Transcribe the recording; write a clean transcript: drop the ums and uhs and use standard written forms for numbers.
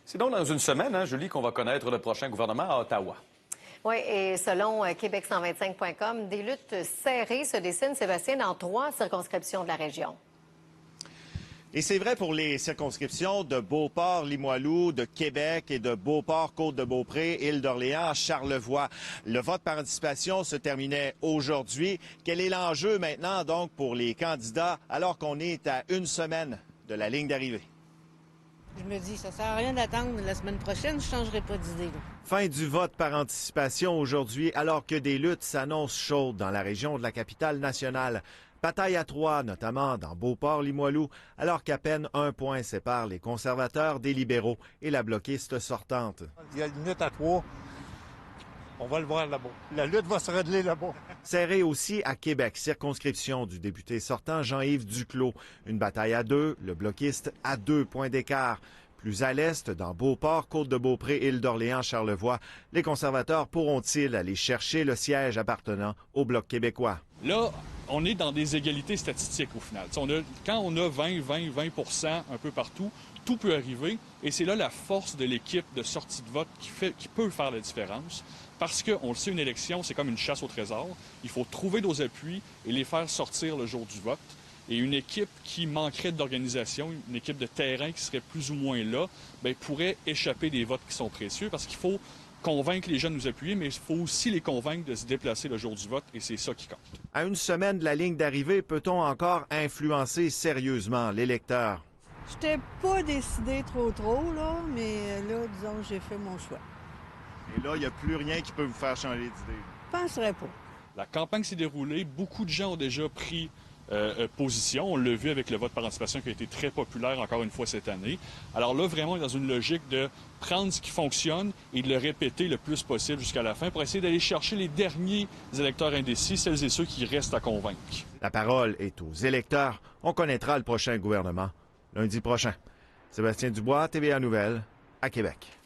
C'est donc dans une semaine, hein, Julie, qu'on va connaître le prochain gouvernement à Ottawa. Oui, et selon Québec125.com, des luttes serrées se dessinent, Sébastien, dans 3 circonscriptions de la région. Et c'est vrai pour les circonscriptions de Beauport, Limoilou, de Québec et de Beauport, Côte-de-Beaupré, Île-d'Orléans, Charlevoix. Le vote par anticipation se terminait aujourd'hui. Quel est l'enjeu maintenant donc pour les candidats alors qu'on est à une semaine de la ligne d'arrivée? Je me dis, ça sert à rien d'attendre la semaine prochaine, je ne changerai pas d'idée. Fin du vote par anticipation aujourd'hui, alors que des luttes s'annoncent chaudes dans la région de la capitale nationale. Bataille à 3, notamment dans Beauport-Limoilou, alors qu'à peine 1 point sépare les conservateurs des libéraux et la bloquiste sortante. Il y a une lutte à 3. On va le voir là-bas. La lutte va se régler là-bas. Serré aussi à Québec, circonscription du député sortant Jean-Yves Duclos. Une bataille à 2, le bloquiste à 2 points d'écart. Plus à l'est, dans Beauport, Côte-de-Beaupré, Île-d'Orléans, Charlevoix, les conservateurs pourront-ils aller chercher le siège appartenant au Bloc québécois? Là, on est dans des égalités statistiques au final. Quand on a 20 un peu partout, tout peut arriver. Et c'est là la force de l'équipe de sortie de vote qui peut faire la différence. Parce qu'on le sait, une élection, c'est comme une chasse au trésor. Il faut trouver nos appuis et les faire sortir le jour du vote. Et une équipe qui manquerait d'organisation, une équipe de terrain qui serait plus ou moins là, pourrait échapper des votes qui sont précieux parce qu'il faut convaincre les gens de nous appuyer, mais il faut aussi les convaincre de se déplacer le jour du vote et c'est ça qui compte. À une semaine de la ligne d'arrivée, peut-on encore influencer sérieusement l'électeur? Je n'étais pas décidé trop, là, mais là, disons, j'ai fait mon choix. Et là, il n'y a plus rien qui peut vous faire changer d'idée? Je penserais pas. La campagne s'est déroulée, beaucoup de gens ont déjà pris position. On l'a vu avec le vote par anticipation qui a été très populaire encore une fois cette année. Alors là, vraiment, on est dans une logique de prendre ce qui fonctionne et de le répéter le plus possible jusqu'à la fin pour essayer d'aller chercher les derniers électeurs indécis, celles et ceux qui restent à convaincre. La parole est aux électeurs. On connaîtra le prochain gouvernement lundi prochain. Sébastien Dubois, TVA Nouvelles, à Québec.